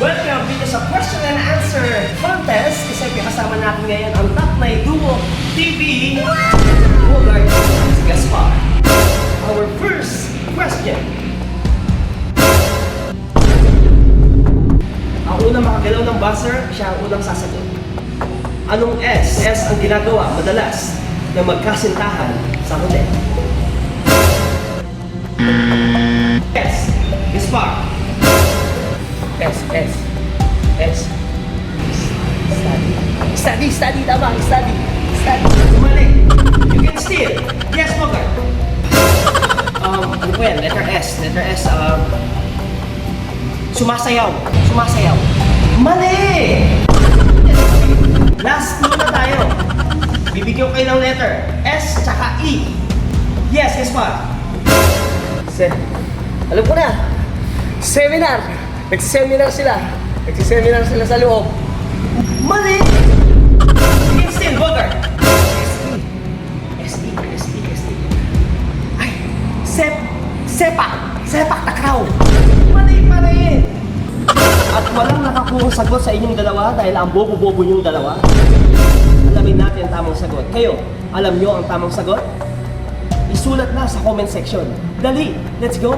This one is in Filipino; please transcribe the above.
Welcome dito sa question and answer contest kasi kasama natin ngayon ang Top My Duo TV. Bogart Gaspar. Our first question. Ang unang makagalaw ng buzzer, siya ang unang sasagot. Anong S? S ang ginagawa madalas na magkasintahan sa hotel. S. Gaspar. S. Study. Tama. Study. Mali. You can steal. Yes, Bogart. Ano po yan? Letter S. Sumasayaw. Mali! Last clue na tayo. Bibigyan ko kayo ng letter. S tsaka E. Yes, Gaspar. Alam ko na. Seminar. Nagsiseminar sila sa loob. Mali! You can steal, Bogart. S-E. Ay, sepak takraw. Mali pa rin. At walang nakakuha sagot sa inyong dalawa dahil ang bobo-bobo yung dalawa. Alamin natin ang tamang sagot. Kayo, alam nyo ang tamang sagot? Isulat na sa comment section. Dali, let's go!